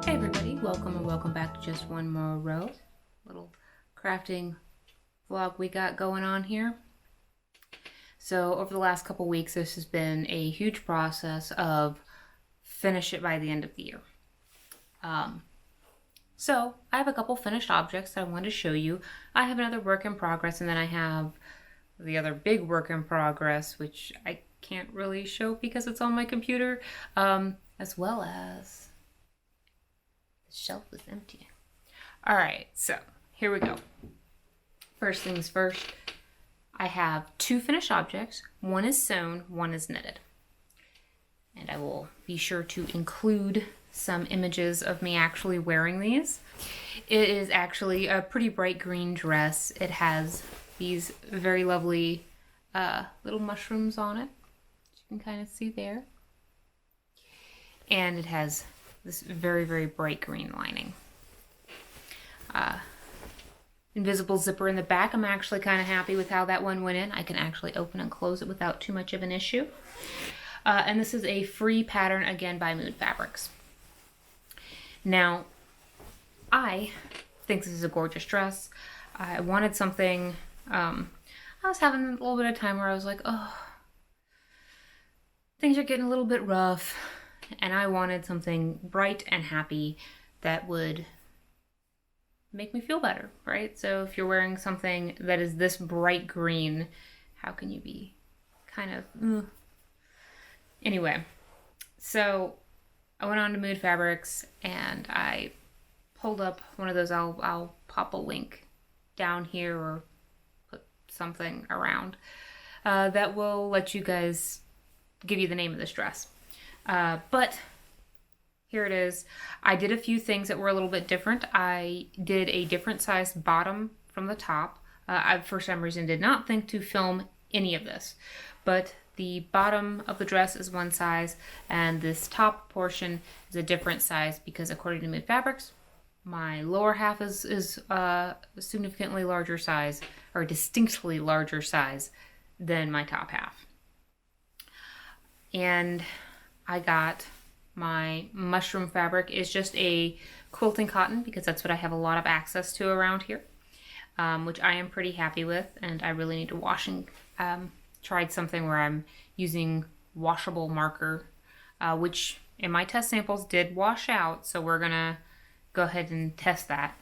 Hey everybody, welcome or welcome back to Just One More Row. Little crafting vlog we got going on here. So over the last couple weeks, this has been a huge process of finish it by the end of the year. So I have a couple finished objects that I wanted to show you. I have another work in progress, and then I have the other big work in progress, which I can't really show because it's on my computer, as well as the shelf is empty. All right, so here we go. First things first, I have two finished objects. One is sewn, one is knitted. And I will be sure to include some images of me actually wearing these. It is actually a pretty bright green dress. It has these very lovely little mushrooms on it, which you can kind of see there. And it has this very, very bright green lining. Invisible zipper in the back. I'm actually kind of happy with how that one went in. I can actually open and close it without too much of an issue. And this is a free pattern, again, by Mood Fabrics. Now, I think this is a gorgeous dress. I wanted something, I was having a little bit of time where I was like, oh, things are getting a little bit rough. And I wanted something bright and happy that would make me feel better, right? So if you're wearing something that is this bright green, how can you be kind of, Anyway, so I went on to Mood Fabrics and I pulled up one of those. I'll pop a link down here or put something around that will let you guys give you the name of this dress. But here it is. I did a few things that were a little bit different. I did a different size bottom from the top. I, for some reason, did not think to film any of this, but the bottom of the dress is one size, and this top portion is a different size because, according to Mood Fabrics, my lower half is a significantly larger size, or distinctly larger size, than my top half. And I got my mushroom fabric. Is just a quilting cotton because that's what I have a lot of access to around here, which I am pretty happy with, and I really need to wash and tried something where I'm using washable marker, which in my test samples did wash out, so we're gonna go ahead and test that.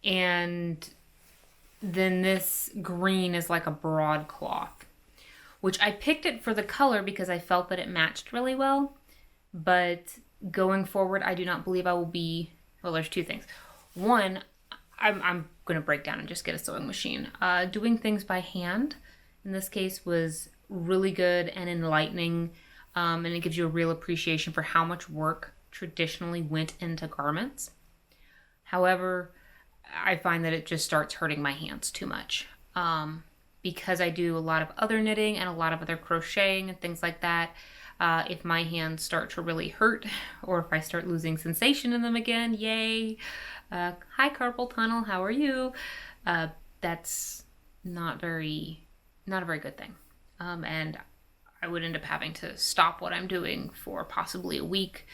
And then this green is like a broadcloth, which I picked it for the color because I felt that it matched really well, but going forward I do not believe I will be, well, there's two things. One, I'm gonna break down and just get a sewing machine. Doing things by hand in this case was really good and enlightening, and it gives you a real appreciation for how much work traditionally went into garments. However, I find that it just starts hurting my hands too much. Because I do a lot of other knitting and a lot of other crocheting and things like that, if my hands start to really hurt, or if I start losing sensation in them again, yay, hi carpal tunnel, how are you? That's not a very good thing. And I would end up having to stop what I'm doing for possibly a week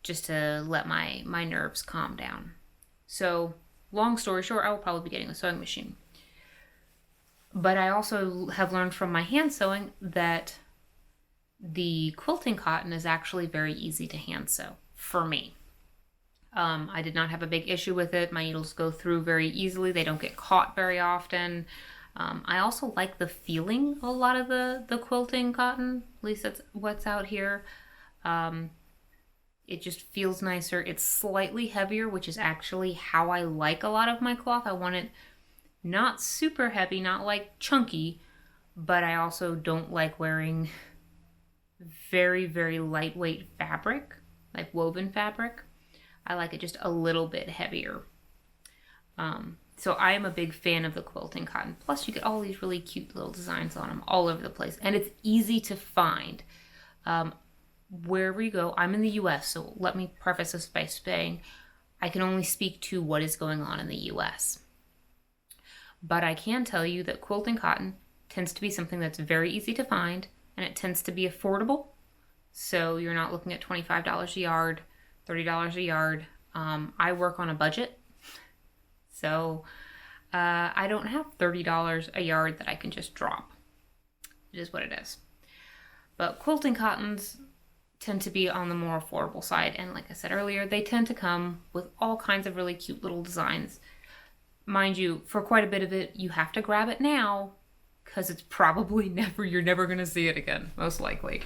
just to let my nerves calm down. So long story short, I will probably be getting a sewing machine. But I also have learned from my hand sewing that the quilting cotton is actually very easy to hand sew for me. I did not have a big issue with it. My needles go through very easily. They don't get caught very often. I also like the feeling of a lot of the quilting cotton. At least that's what's out here. It just feels nicer. It's slightly heavier, which is actually how I like a lot of my cloth. I want it not super heavy, not like chunky, but I also don't like wearing very, very lightweight fabric, like woven fabric. I like it just a little bit heavier. So I am a big fan of the quilting cotton. Plus you get all these really cute little designs on them all over the place. And it's easy to find. Wherever you go, I'm in the US, so let me preface this by saying I can only speak to what is going on in the US. But I can tell you that quilting cotton tends to be something that's very easy to find, and it tends to be affordable. So you're not looking at $25 a yard $30 a yard. I work on a budget, so I don't have $30 a yard that I can just drop. It is what it is. But quilting cottons tend to be on the more affordable side, and like I said earlier, they tend to come with all kinds of really cute little designs. Mind you, for quite a bit of it, you have to grab it now because it's probably you're never going to see it again, most likely.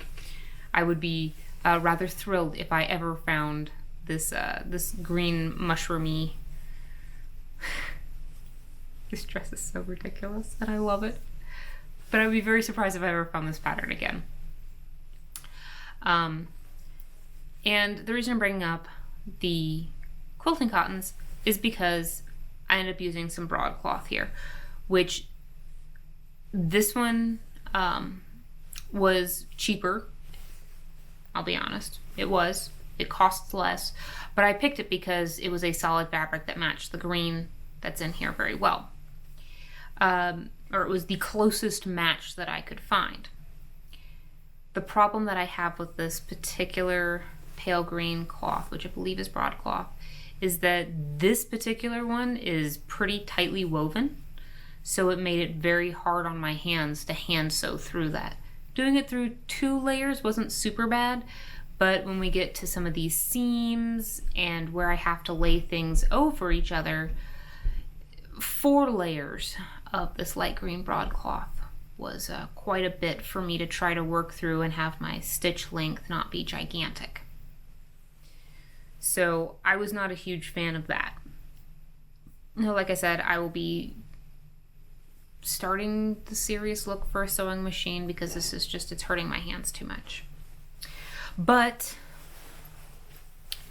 I would be rather thrilled if I ever found this green mushroomy. This dress is so ridiculous and I love it. But I would be very surprised if I ever found this pattern again. And the reason I'm bringing up the quilting cottons is because I ended up using some broadcloth here, which this one was cheaper. I'll be honest. It was. It costs less, but I picked it because it was a solid fabric that matched the green that's in here very well. Or it was the closest match that I could find. The problem that I have with this particular pale green cloth, which I believe is broadcloth, is that this particular one is pretty tightly woven, so it made it very hard on my hands to hand sew through that. Doing it through 2 layers wasn't super bad, but when we get to some of these seams and where I have to lay things over each other, 4 layers of this light green broadcloth was quite a bit for me to try to work through and have my stitch length not be gigantic. So I was not a huge fan of that. No, like I said, I will be starting the serious look for a sewing machine because this is just, it's hurting my hands too much. But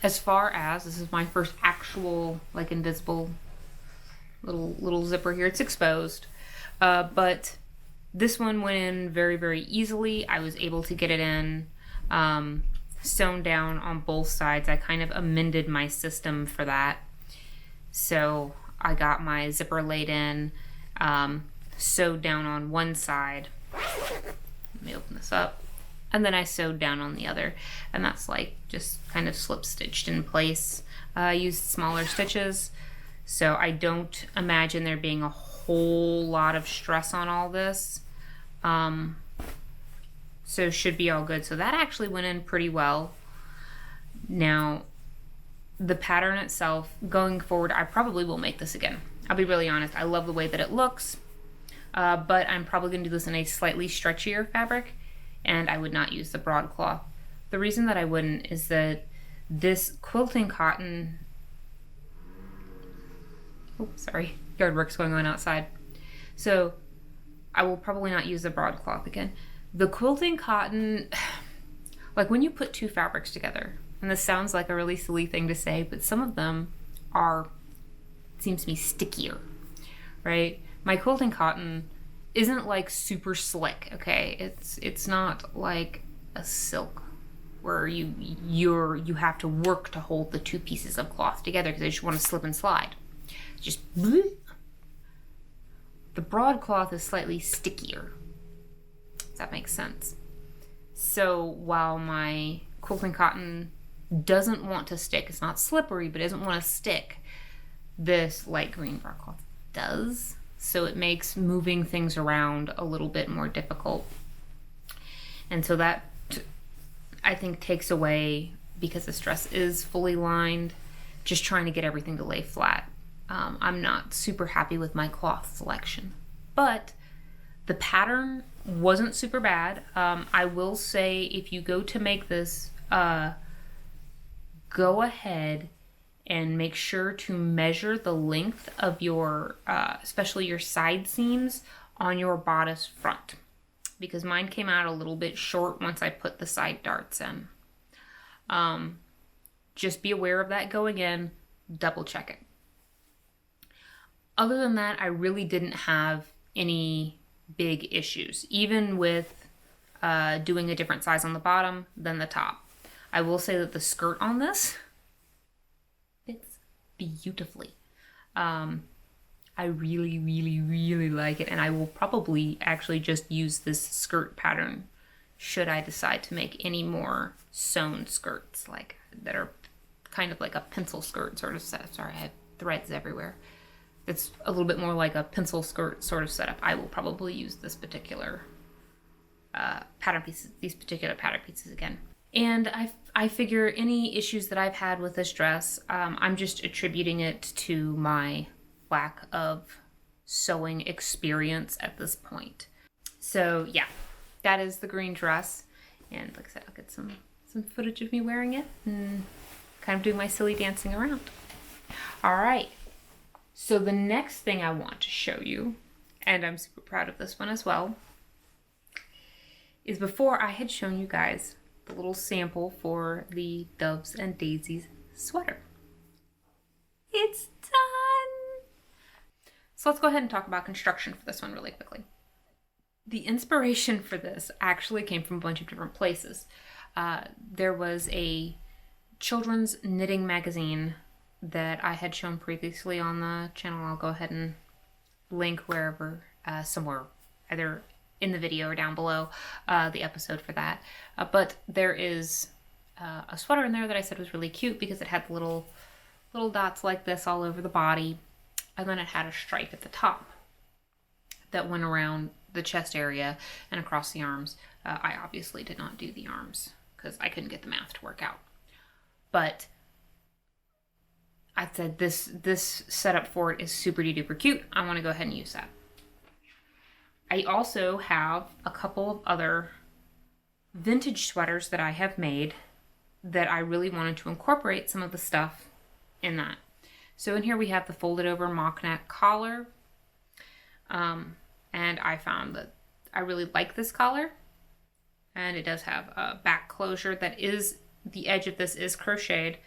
as far as, this is my first actual like invisible little zipper here. It's exposed, but this one went in very, very easily. I was able to get it in sewn down on both sides. I kind of amended my system for that. So I got my zipper laid in, sewed down on one side. Let me open this up. And then I sewed down on the other. And that's like just kind of slip stitched in place. I used smaller stitches. So I don't imagine there being a whole lot of stress on all this. So should be all good. So that actually went in pretty well. Now, the pattern itself, going forward, I probably will make this again. I'll be really honest. I love the way that it looks, but I'm probably going to do this in a slightly stretchier fabric, and I would not use the broadcloth. The reason that I wouldn't is that this quilting cotton... Oh, sorry. Yard work's going on outside. So I will probably not use the broadcloth again. The quilting cotton, like when you put 2 fabrics together, and this sounds like a really silly thing to say, but some of them are, it seems to me, stickier, right? My quilting cotton isn't like super slick, okay? It's not like a silk where you have to work to hold the 2 pieces of cloth together because they just want to slip and slide. Just bleh. The broadcloth is slightly stickier. Does that make sense? So while my quilting cotton doesn't want to stick, it's not slippery, but doesn't want to stick, this light green broadcloth does. So it makes moving things around a little bit more difficult. And so that, I think, takes away, because this dress is fully lined, just trying to get everything to lay flat. I'm not super happy with my cloth selection, but the pattern wasn't super bad. I will say, if you go to make this, go ahead and make sure to measure the length of your, especially your side seams on your bodice front, because mine came out a little bit short once I put the side darts in. Just be aware of that going in, double check it. Other than that, I really didn't have any big issues, even with doing a different size on the bottom than the top. I will say that the skirt on this fits beautifully. I really, really, really like it, and I will probably actually just use this skirt pattern should I decide to make any more sewn skirts like that are kind of like a pencil skirt sort of setup. Sorry, I have threads everywhere. It's a little bit more like a pencil skirt sort of setup. I will probably use this particular pattern pieces, these particular pattern pieces again. And I figure any issues that I've had with this dress, I'm just attributing it to my lack of sewing experience at this point. So yeah, that is the green dress. And like I said, I'll get some footage of me wearing it and kind of doing my silly dancing around. All right. So the next thing I want to show you, and I'm super proud of this one as well, is before I had shown you guys the little sample for the Doves and Daisies sweater. It's done! So let's go ahead and talk about construction for this one really quickly. The inspiration for this actually came from a bunch of different places. There was a children's knitting magazine that I had shown previously on the channel. I'll go ahead and link wherever, somewhere, either in the video or down below, the episode for that. But there is a sweater in there that I said was really cute because it had little dots like this all over the body, and then it had a stripe at the top that went around the chest area and across the arms. I obviously did not do the arms because I couldn't get the math to work out. But I said this setup for it is super duper cute. I want to go ahead and use that. I also have a couple of other vintage sweaters that I have made that I really wanted to incorporate some of the stuff in that. So in here we have the folded over mock neck collar. And I found that I really like this collar. And it does have a back closure that is, the edge of this is crocheted.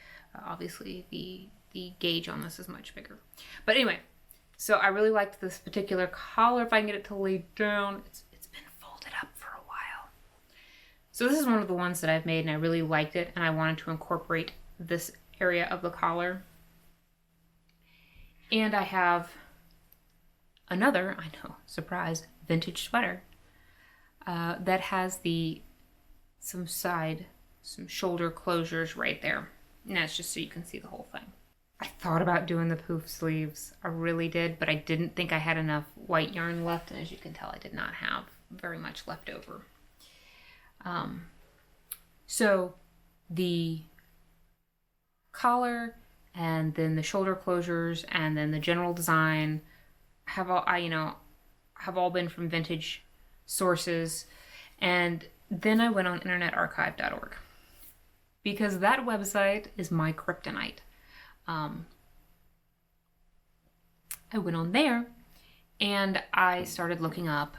Obviously the gauge on this is much bigger. But anyway, so I really liked this particular collar. If I can get it to lay down, it's been folded up for a while. So this is one of the ones that I've made and I really liked it, and I wanted to incorporate this area of the collar. And I have another, I know, surprise, vintage sweater that has some shoulder closures right there. And that's just so you can see the whole thing. I thought about doing the poof sleeves. I really did, but I didn't think I had enough white yarn left. And as you can tell, I did not have very much left over. So the collar and then the shoulder closures and then the general design have all been from vintage sources. And then I went on internetarchive.org because that website is my kryptonite. I went on there and I started looking up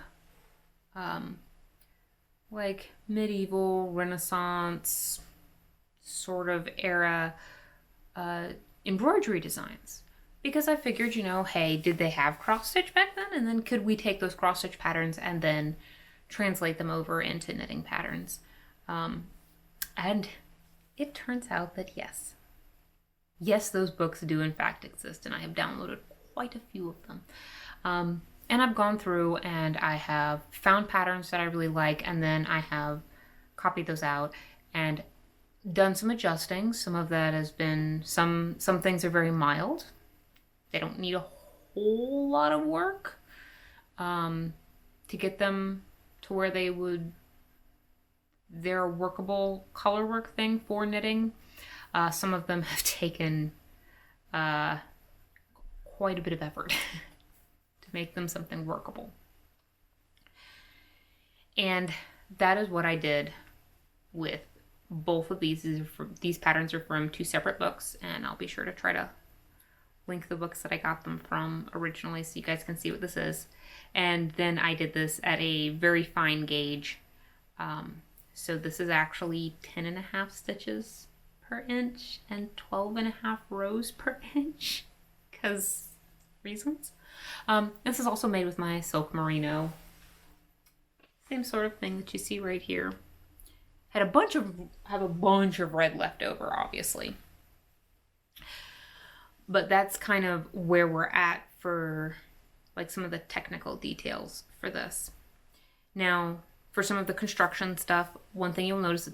like medieval Renaissance sort of era embroidery designs, because I figured, hey, did they have cross stitch back then? And then could we take those cross stitch patterns and then translate them over into knitting patterns? And it turns out that yes, those books do in fact exist, and I have downloaded quite a few of them. And I've gone through and I have found patterns that I really like, and then I have copied those out and done some adjusting. Some of that has been, some things are very mild. They don't need a whole lot of work to get them to where they're a workable color work thing for knitting. Some of them have taken quite a bit of effort to make them something workable. And that is what I did with both of these. These patterns are from two separate books, and I'll be sure to try to link the books that I got them from originally so you guys can see what this is. And then I did this at a very fine gauge. So this is actually 10.5 stitches per inch and 12.5 rows per inch, because reasons. This is also made with my silk merino. Same sort of thing that you see right here. Have a bunch of red left over, obviously. But that's kind of where we're at for like some of the technical details for this. Now, for some of the construction stuff, one thing you'll notice,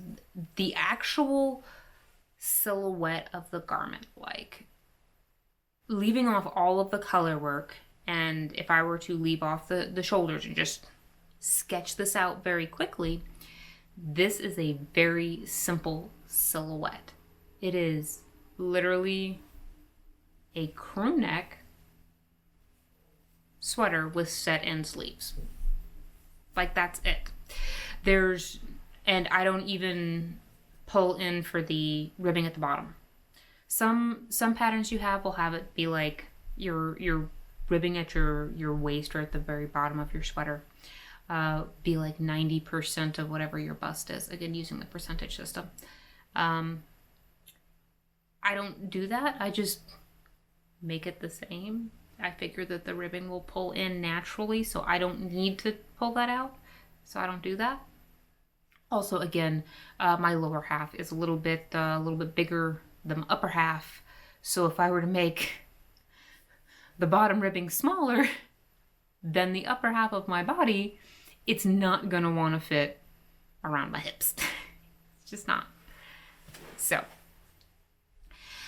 the actual silhouette of the garment like. Leaving off all of the color work, and if I were to leave off the shoulders and just sketch this out very quickly, this is a very simple silhouette. It is literally a crew neck sweater with set end sleeves. Like, that's it. And I don't even pull in for the ribbing at the bottom. Some patterns you have will have it be like you're ribbing at your waist or at the very bottom of your sweater. Be like 90% of whatever your bust is. Again, using the percentage system. I don't do that. I just make it the same. I figure that the ribbing will pull in naturally, so I don't need to pull that out. So I don't do that. Also, again, my lower half is a little bit bigger than the upper half. So if I were to make the bottom ribbing smaller than the upper half of my body, it's not gonna want to fit around my hips. It's just not. So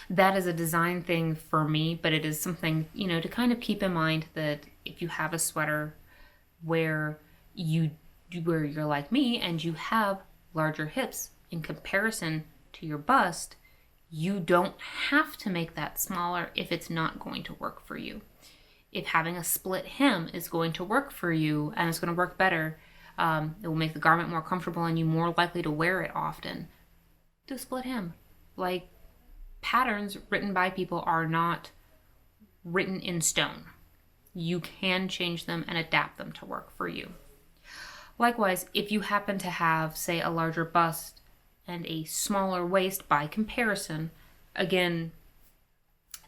that is a design thing for me, but it is something, to kind of keep in mind that if you have a sweater where you're like me and you have larger hips in comparison to your bust, you don't have to make that smaller if it's not going to work for you. If having a split hem is going to work for you and it's going to work better, it will make the garment more comfortable and you more likely to wear it often, do a split hem. Like, patterns written by people are not written in stone. You can change them and adapt them to work for you. Likewise, if you happen to have, say, a larger bust and a smaller waist by comparison, again,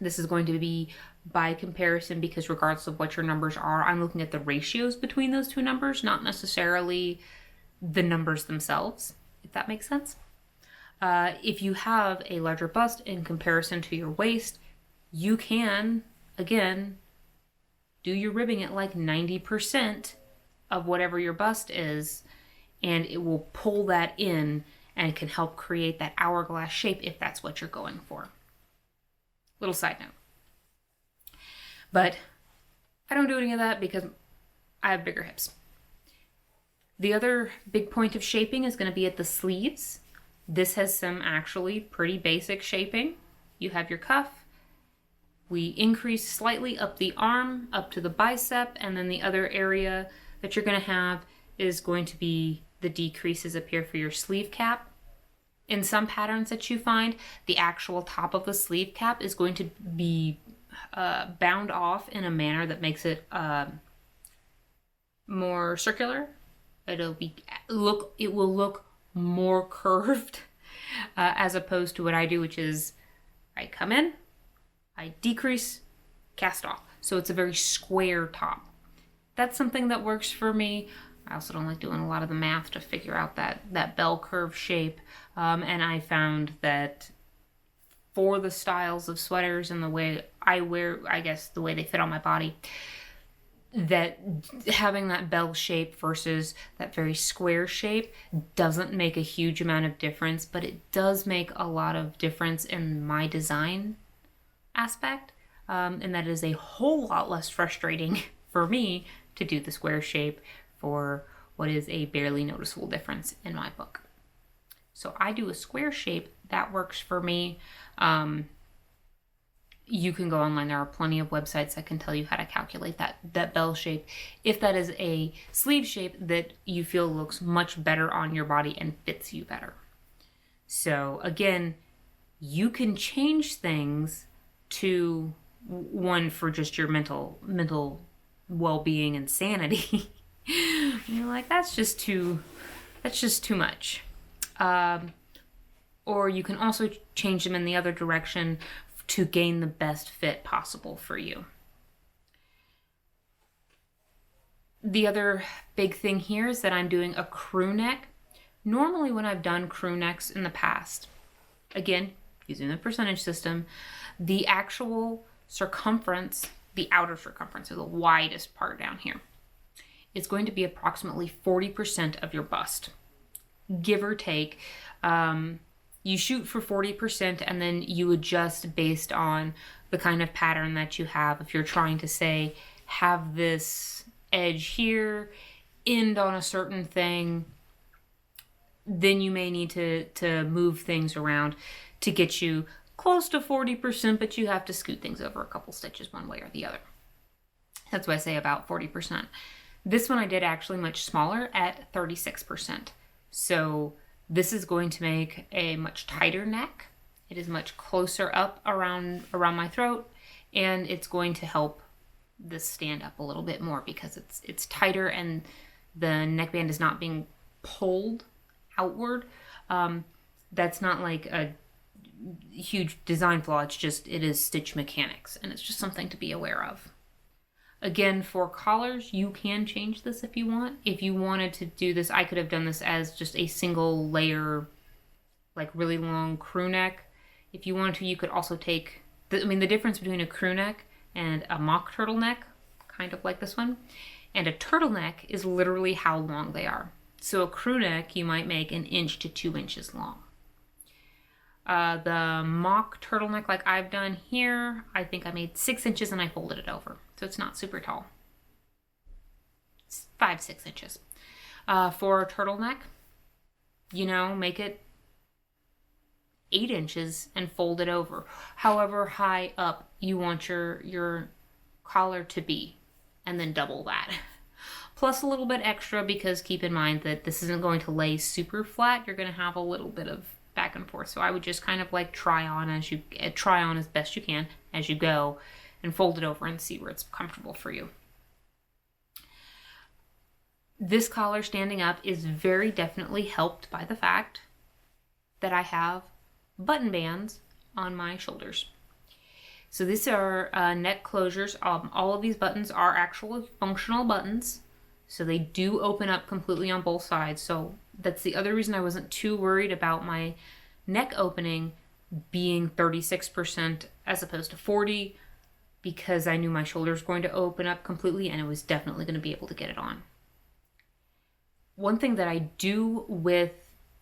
this is going to be by comparison because regardless of what your numbers are, I'm looking at the ratios between those two numbers, not necessarily the numbers themselves, if that makes sense. If you have a larger bust in comparison to your waist, you can, again, do your ribbing at like 90% of whatever your bust is, and it will pull that in and it can help create that hourglass shape if that's what you're going for. Little side note. But I don't do any of that because I have bigger hips. The other big point of shaping is going to be at the sleeves. This has some actually pretty basic shaping. You have your cuff. We increase slightly up the arm, up to the bicep, and then the other area that you're going to have is going to be the decreases up here for your sleeve cap. In some patterns that you find, the actual top of the sleeve cap is going to be bound off in a manner that makes it more circular. It will look more curved as opposed to what I do, which is I come in, I decrease, cast off. So it's a very square top. That's something that works for me. I also don't like doing a lot of the math to figure out that bell curve shape. And I found that for the styles of sweaters and the way I wear, I guess the way they fit on my body, that having that bell shape versus that very square shape doesn't make a huge amount of difference, but it does make a lot of difference in my design aspect. And that is a whole lot less frustrating for me to do the square shape for what is a barely noticeable difference in my book. So I do a square shape. That works for me. You can go online. There are plenty of websites that can tell you how to calculate that bell shape. If that is a sleeve shape that you feel looks much better on your body and fits you better. So again, you can change things to one for just your mental well-being and sanity. You're like, that's just too much. Or you can also change them in the other direction to gain the best fit possible for you. The other big thing here is that I'm doing a crew neck. Normally when I've done crew necks in the past, again, using the percentage system, the actual circumference, the outer circumference, or the widest part down here, is going to be approximately 40% of your bust, give or take. You shoot for 40% and then you adjust based on the kind of pattern that you have. If you're trying to say, have this edge here, end on a certain thing, then you may need to move things around to get you close to 40%, but you have to scoot things over a couple stitches one way or the other. That's why I say about 40%. This one I did actually much smaller at 36%. So this is going to make a much tighter neck. It is much closer up around my throat, and it's going to help this stand up a little bit more because it's tighter and the neckband is not being pulled outward. That's not like a huge design flaw. It's just, it is stitch mechanics, and it's just something to be aware of. Again, for collars, you can change this if you want. If you wanted to do this, I could have done this as just a single layer, like really long crew neck. If you wanted to, you could also take, the difference between a crew neck and a mock turtleneck, kind of like this one, and a turtleneck is literally how long they are. So a crew neck, you might make 1 inch to 2 inches long. The mock turtleneck like I've done here, I think I made 6 inches and I folded it over. So it's not super tall. It's 5-6 inches. For a turtleneck, make it 8 inches and fold it over. However high up you want your collar to be, and then double that. Plus a little bit extra, because keep in mind that this isn't going to lay super flat. You're going to have a little bit of back and forth. So I would just kind of like try on as best you can as you go, and fold it over and see where it's comfortable for you. This collar standing up is very definitely helped by the fact that I have button bands on my shoulders. So these are neck closures. All of these buttons are actual functional buttons. So they do open up completely on both sides. So that's the other reason I wasn't too worried about my neck opening being 36% as opposed to 40%, because I knew my shoulder was going to open up completely and it was definitely going to be able to get it on. One thing that I do with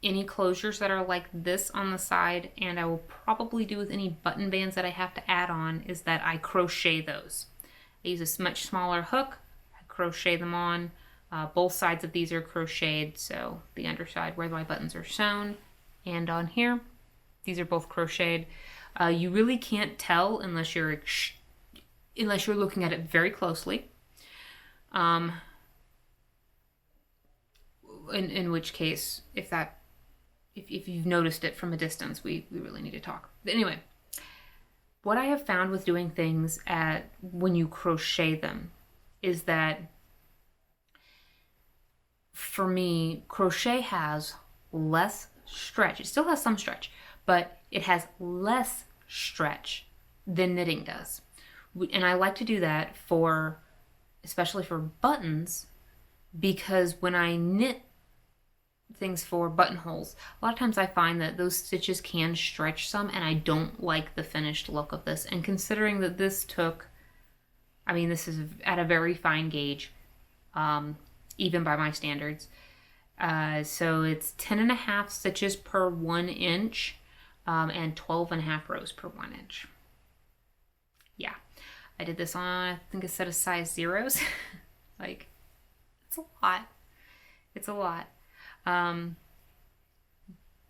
any closures that are like this on the side, and I will probably do with any button bands that I have to add on, is that I crochet those. I use a much smaller hook, I crochet them on. Both sides of these are crocheted, so the underside where my buttons are sewn and on here, these are both crocheted. You really can't tell unless you're looking at it very closely. In which case, if you've noticed it from a distance, we really need to talk. But anyway, what I have found with doing things when you crochet them is that, for me, crochet has less stretch. It still has some stretch, but it has less stretch than knitting does. And I like to do that especially for buttons, because when I knit things for buttonholes, a lot of times I find that those stitches can stretch some, and I don't like the finished look of this. And considering that this is at a very fine gauge, even by my standards. So it's 10.5 stitches per 1 inch, and 12.5 rows per 1 inch. Yeah, I did this on, I think, a set of size zeros. Like, it's a lot.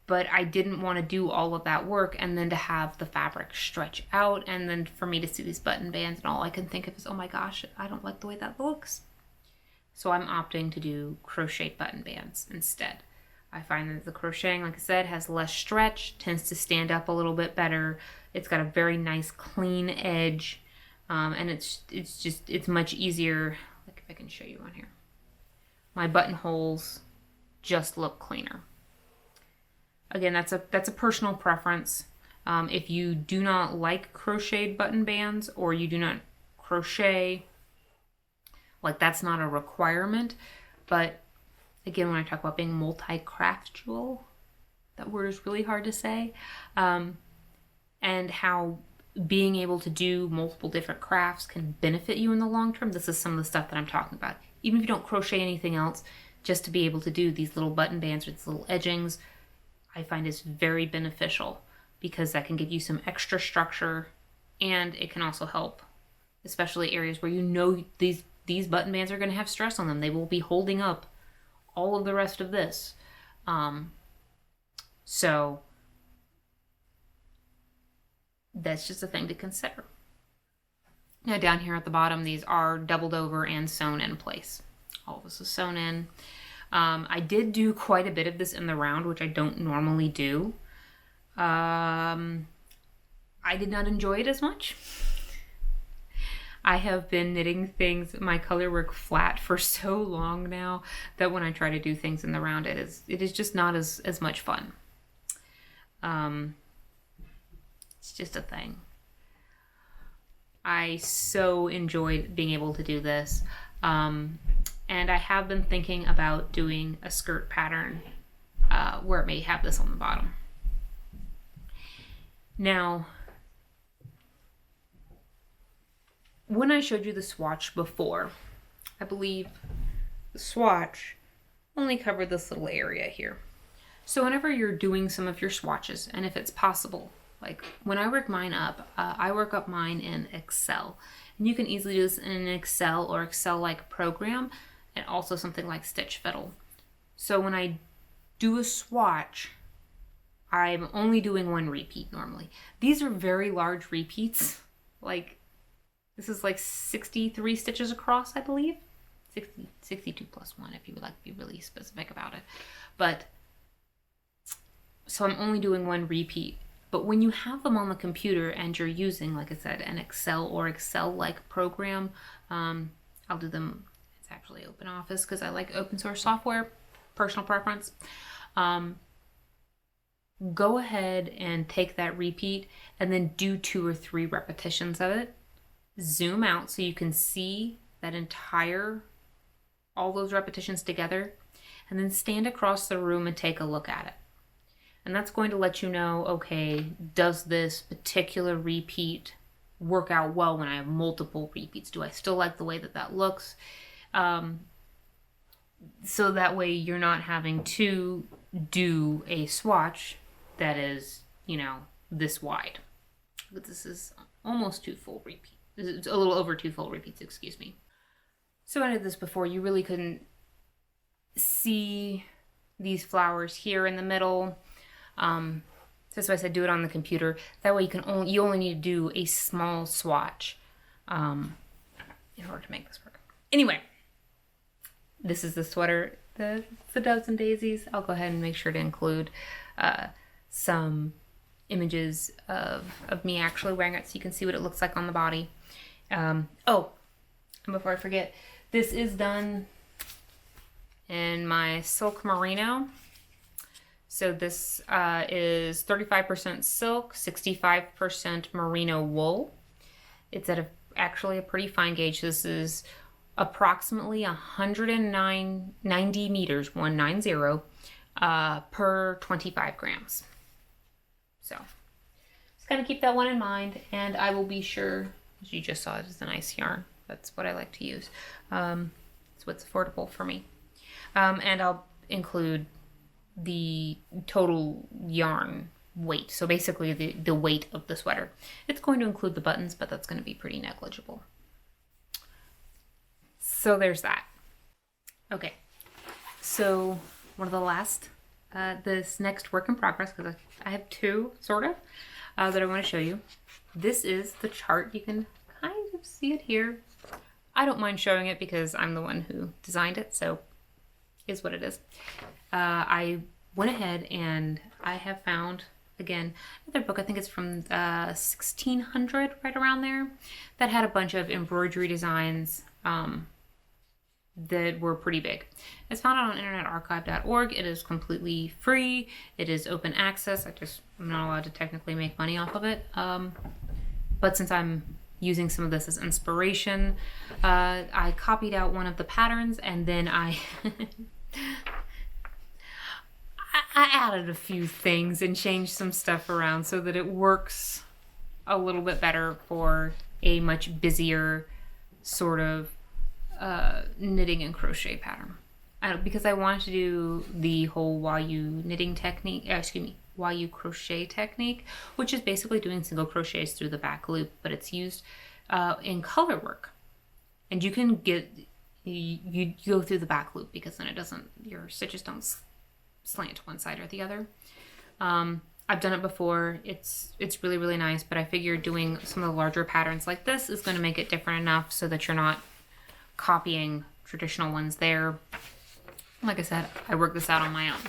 But I didn't want to do all of that work and then to have the fabric stretch out, and then for me to see these button bands, and all I can think of is, oh my gosh, I don't like the way that looks. So I'm opting to do crochet button bands instead. I find that the crocheting, like I said, has less stretch, tends to stand up a little bit better. It's got a very nice clean edge, and it's much easier. Like, if I can show you on here, my buttonholes just look cleaner. Again, that's a personal preference. If you do not like crocheted button bands, or you do not crochet, like, that's not a requirement. But again, when I talk about being multi-craftual, that word is really hard to say, and how being able to do multiple different crafts can benefit you in the long term, this is some of the stuff that I'm talking about. Even if you don't crochet anything else, just to be able to do these little button bands or these little edgings, I find is very beneficial because that can give you some extra structure, and it can also help, especially areas where you know these button bands are going to have stress on them. They will be holding up all of the rest of this. So that's just a thing to consider. Now down here at the bottom, these are doubled over and sewn in place. All of this is sewn in. I did do quite a bit of this in the round, which I don't normally do. I did not enjoy it as much. I have been knitting things, my color work flat for so long now that when I try to do things in the round, it is just not as much fun. It's just a thing. I so enjoyed being able to do this. And I have been thinking about doing a skirt pattern where it may have this on the bottom. Now, when I showed you the swatch before, I believe the swatch only covered this little area here. So whenever you're doing some of your swatches, and if it's possible, like when I work mine up, I work up mine in Excel. And you can easily do this in an Excel or Excel-like program, and also something like Stitch Fiddle. So when I do a swatch, I'm only doing one repeat normally. These are very large repeats. Like, this is like 63 stitches across, I believe. 62 plus 1 if you would like to be really specific about it. But, so I'm only doing one repeat. But when you have them on the computer and you're using, like I said, an Excel or Excel-like program, I'll do them, it's actually OpenOffice because I like open source software, personal preference. Go ahead and take that repeat and then do 2 or 3 repetitions of it. Zoom out so you can see that all those repetitions together, and then stand across the room and take a look at it. And that's going to let you know, okay, does this particular repeat work out well when I have multiple repeats? Do I still like the way that looks? So that way you're not having to do a swatch that is, this wide. But this is almost 2 full repeats. It's a little over 2 full repeats, excuse me. So I did this before. You really couldn't see these flowers here in the middle. That's why I said do it on the computer. That way you only need to do a small swatch in order to make this work. Anyway, this is the sweater, the dozen daisies. I'll go ahead and make sure to include some images of me actually wearing it so you can see what it looks like on the body. And before I forget, this is done in my silk merino. So this is 35% silk, 65% merino wool. It's at actually a pretty fine gauge. This is approximately 190 meters, 190, per 25 grams. So just kind of keep that one in mind, and I will be sure, as you just saw, it is a nice yarn. That's what I like to use. It's what's affordable for me. And I'll include the total yarn weight. So basically the weight of the sweater. It's going to include the buttons, but that's going to be pretty negligible. So there's that. Okay. So one of the last, this next work in progress, because I have 2 sort of, that I want to show you. This is the chart. You can kind of see it here. I don't mind showing it because I'm the one who designed it, so is what it is. I went ahead and I have found, again, another book, I think it's from 1600, right around there, that had a bunch of embroidery designs that were pretty big. It's found on internetarchive.org. It is completely free. It is open access. I'm not allowed to technically make money off of it. But since I'm using some of this as inspiration, I copied out one of the patterns, and then I added a few things and changed some stuff around so that it works a little bit better for a much busier sort of knitting and crochet pattern. because I wanted to do the whole Wayu knitting technique, Wayu crochet technique, which is basically doing single crochets through the back loop, but it's used in color work. And you can you go through the back loop because then your stitches don't slant to one side or the other. I've done it before. It's really, really nice, but I figured doing some of the larger patterns like this is going to make it different enough so that you're not copying traditional ones there. Like I said, I worked this out on my own.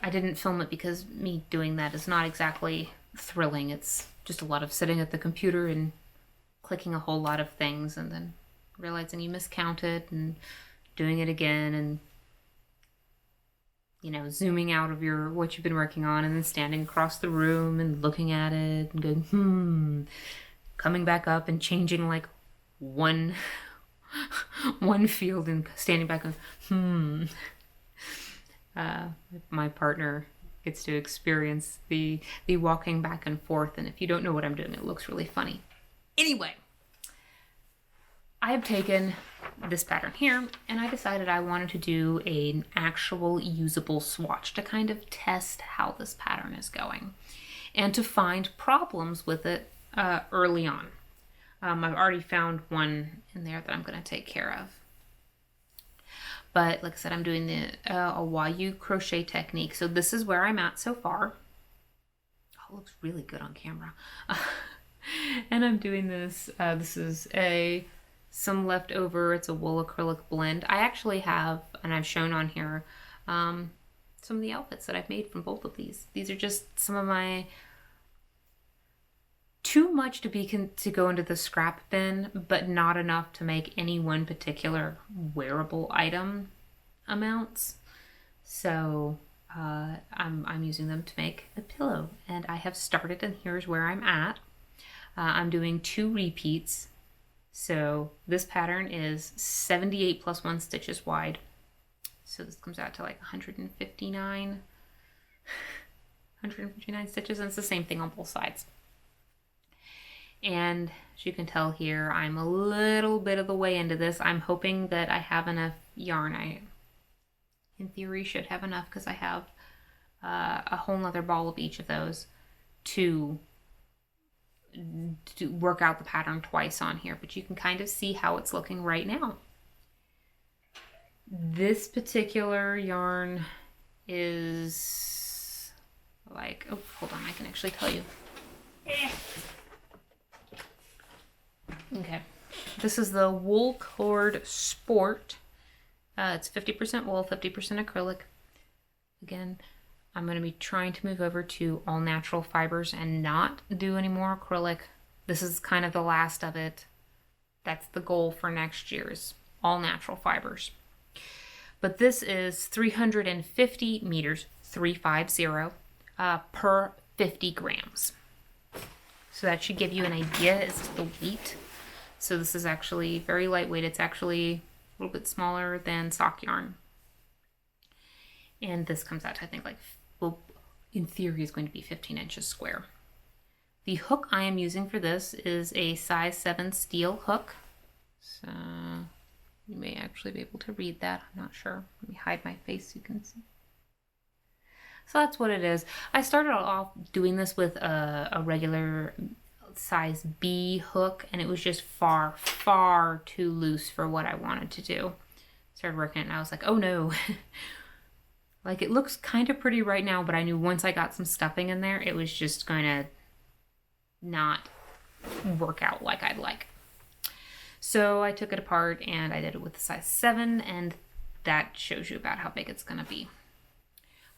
I didn't film it because me doing that is not exactly thrilling. It's just a lot of sitting at the computer and clicking a whole lot of things and then realizing you miscounted and doing it again and, you know, zooming out of what you've been working on and then standing across the room and looking at it and going, coming back up and changing like one field and standing back and my partner gets to experience the walking back and forth, and if you don't know what I'm doing, it looks really funny. Anyway, I have taken this pattern here and I decided I wanted to do an actual usable swatch to kind of test how this pattern is going and to find problems with it early on. I've already found one in there that I'm going to take care of. But like I said, I'm doing a Wayu crochet technique. So this is where I'm at so far. Oh, it looks really good on camera. And I'm doing this. This is some leftover. It's a wool acrylic blend. I actually have, and I've shown on here, some of the outfits that I've made from both of these. These are just some of my... Too much to go into the scrap bin, but not enough to make any one particular wearable item amounts. So I'm using them to make a pillow, and I have started, and here's where I'm at. I'm doing 2 repeats. So this pattern is 78 plus 1 stitches wide. So this comes out to like 159 stitches, and it's the same thing on both sides. And as you can tell here, I'm a little bit of the way into this. I'm hoping that I have enough yarn. I, in theory, should have enough because I have a whole nother ball of each of those to work out the pattern twice on here. But you can kind of see how it's looking right now. This particular yarn is like, oh, hold on, I can actually tell you. Okay, this is the Wool Cord Sport. It's 50% wool, 50% acrylic. Again, I'm going to be trying to move over to all natural fibers and not do any more acrylic. This is kind of the last of it. That's the goal for next year's all natural fibers. But this is 350 meters, 350, per 50 grams. So that should give you an idea as to the weight. So this is actually very lightweight. It's actually a little bit smaller than sock yarn. And this comes out to, I think, like, well, in theory is going to be 15 inches square. The hook I am using for this is a size 7 steel hook. So you may actually be able to read that. I'm not sure. Let me hide my face so you can see. So that's what it is. I started off doing this with a regular size B hook, and it was just far, far too loose for what I wanted to do. Started working it, and I was like, oh no. Like, it looks kind of pretty right now, but I knew once I got some stuffing in there, it was just going to not work out like I'd like. So I took it apart, and I did it with a size 7, and that shows you about how big it's going to be.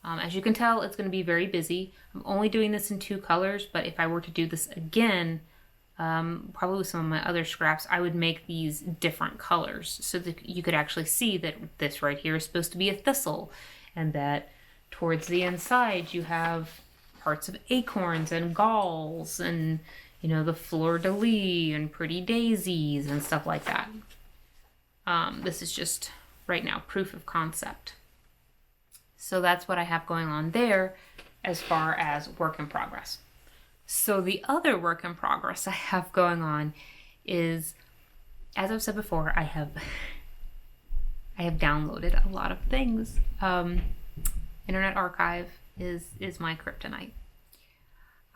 As you can tell, it's going to be very busy. I'm only doing this in 2 colors, but if I were to do this again, probably with some of my other scraps, I would make these different colors so that you could actually see that this right here is supposed to be a thistle, and that towards the inside you have parts of acorns and galls and, you know, the fleur-de-lis and pretty daisies and stuff like that. This is just, right now, proof of concept. So that's what I have going on there as far as work in progress. So the other work in progress I have going on is, as I've said before, I have I have downloaded a lot of things. Internet Archive is my kryptonite.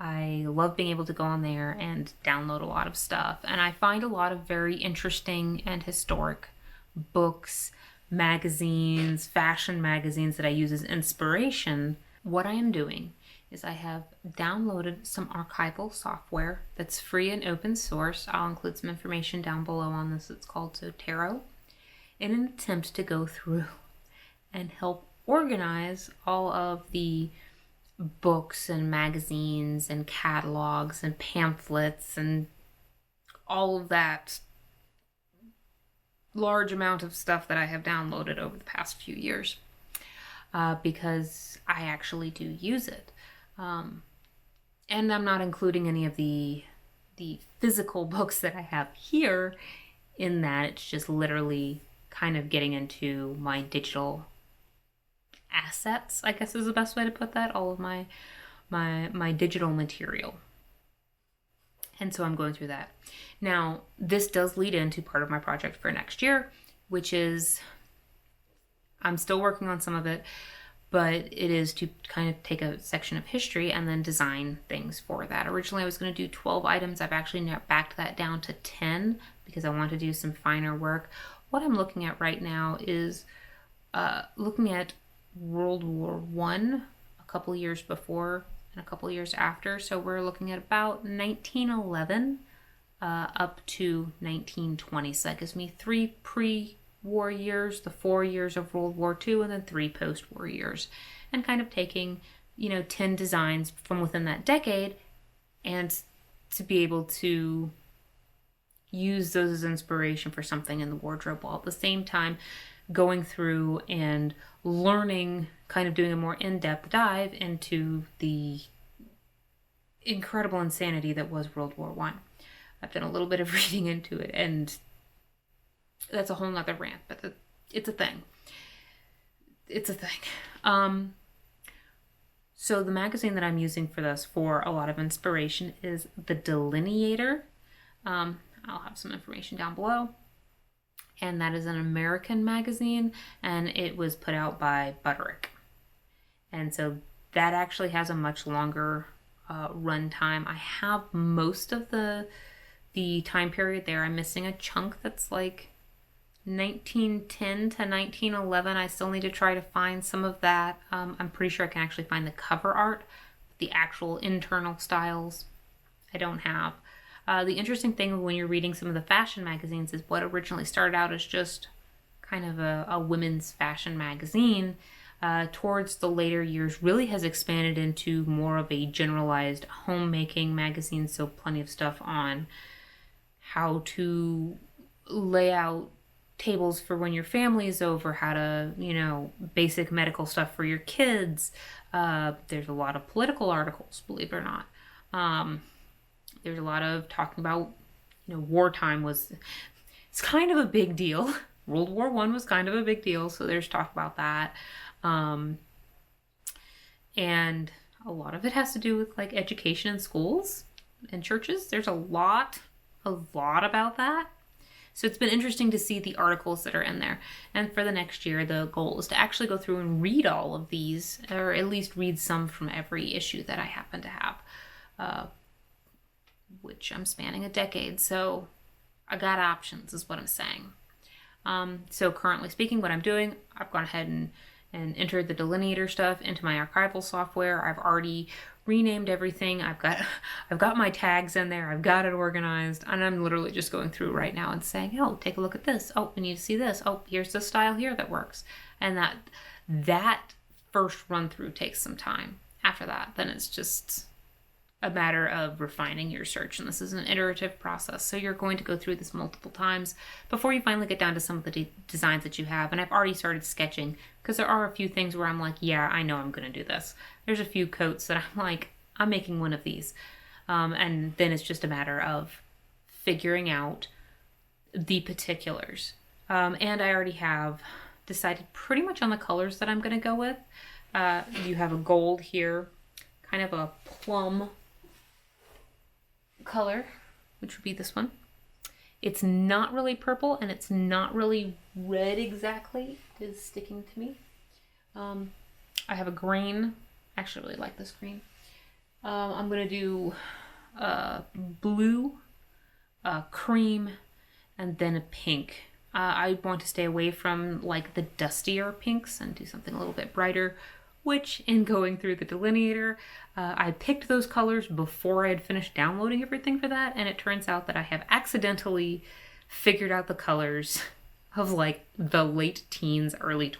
I love being able to go on there and download a lot of stuff. And I find a lot of very interesting and historic books, magazines, fashion magazines that I use as inspiration. What I am doing is I have downloaded some archival software that's free and open source. I'll include some information down below on this. It's called Zotero, in an attempt to go through and help organize all of the books and magazines and catalogs and pamphlets and all of that large amount of stuff that I have downloaded over the past few years, because I actually do use it. And I'm not including any of the physical books that I have here in that. It's just literally kind of getting into my digital assets, I guess is the best way to put that, all of my digital material. And so I'm going through that. Now, this does lead into part of my project for next year, which is, I'm still working on some of it, but it is to kind of take a section of history and then design things for that. Originally, I was going to do 12 items. I've actually backed that down to 10 because I want to do some finer work. What I'm looking at right now is looking at World War I, a couple years before and a couple years after. So we're looking at about 1911 up to 1920. So that gives me 3 pre-war years, the 4 years of World War II, and then 3 post-war years. And kind of taking, 10 designs from within that decade and to be able to use those as inspiration for something in the wardrobe, while at the same time going through and learning, kind of doing a more in-depth dive into the incredible insanity that was World War I. I've done a little bit of reading into it, and that's a whole nother rant, but it's a thing. It's a thing. So the magazine that I'm using for this for a lot of inspiration is The Delineator. I'll have some information down below. And that is an American magazine, and it was put out by Butterick. And so that actually has a much longer run time. I have most of the time period there. I'm missing a chunk that's like 1910 to 1911. I still need to try to find some of that. I'm pretty sure I can actually find the cover art. The actual internal styles I don't have. The interesting thing when you're reading some of the fashion magazines is what originally started out as just kind of a women's fashion magazine, towards the later years really has expanded into more of a generalized homemaking magazine. So plenty of stuff on how to lay out tables for when your family is over, how to, basic medical stuff for your kids. There's a lot of political articles, believe it or not. There's a lot of talking about, wartime it's kind of a big deal. World War I was kind of a big deal, so there's talk about that. And a lot of it has to do with like education in schools and churches. There's a lot about that. So it's been interesting to see the articles that are in there. And for the next year, the goal is to actually go through and read all of these, or at least read some from every issue that I happen to have. Which I'm spanning a decade, so I got options is what I'm saying. So currently speaking, what I'm doing, I've gone ahead and entered the delineator stuff into my archival software. I've already renamed everything. I've got my tags in there. I've got it organized, and I'm literally just going through right now and saying, oh, take a look at this. Oh, we need to see this. Oh, here's the style here that works. And that first run through takes some time. After that, then it's just a matter of refining your search, and this is an iterative process. So you're going to go through this multiple times before you finally get down to some of the designs that you have. And I've already started sketching because there are a few things where I'm like, yeah, I know I'm going to do this. There's a few coats that I'm like, I'm making one of these. And then it's just a matter of figuring out the particulars. And I already have decided pretty much on the colors that I'm going to go with. You have a gold here, kind of a plum color, which would be this one. It's not really purple and it's not really red exactly. It is sticking to me. I have a green. I actually really like this green. I'm gonna do blue, cream, and then a pink. I want to stay away from like the dustier pinks and do something a little bit brighter, which in going through the delineator, I picked those colors before I had finished downloading everything for that, and it turns out that I have accidentally figured out the colors of like the late teens, early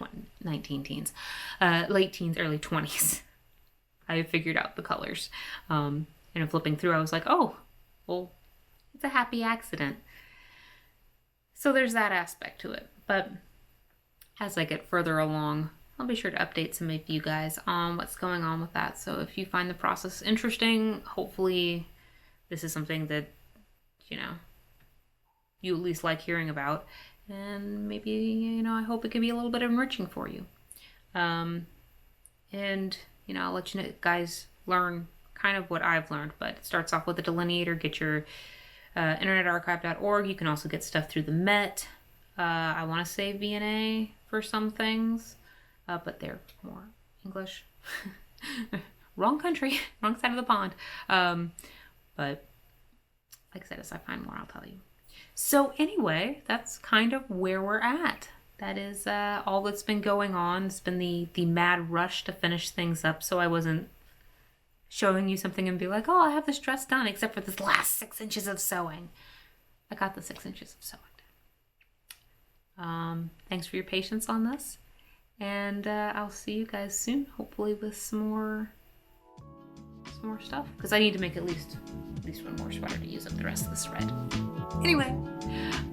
19 teens, late teens, early 20s. I figured out the colors. And in flipping through, I was like, oh, well, it's a happy accident. So there's that aspect to it. But as I get further along, I'll be sure to update some of you guys on what's going on with that. So if you find the process interesting, hopefully this is something that, you know, you at least like hearing about. And maybe, you know, I hope it can be a little bit enriching for you. And, you know, I'll let you guys learn kind of what I've learned. But it starts off with a delineator. Get your internetarchive.org. You can also get stuff through the Met. I want to say VNA for some things. But they're more English. Wrong country, wrong side of the pond. But like I said, as I find more, I'll tell you. So anyway, that's kind of where we're at. That is all that's been going on. It's been the mad rush to finish things up, so I wasn't showing you something and be like, oh, I have this dress done, except for this last 6 inches of sewing. I got the 6 inches of sewing. Thanks for your patience on this. And I'll see you guys soon, hopefully with some more stuff. Because I need to make at least one more sweater to use up the rest of this thread. Anyway,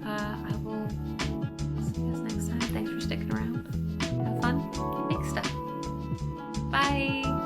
I will see you guys next time. Thanks for sticking around. Have fun. Make stuff. Bye.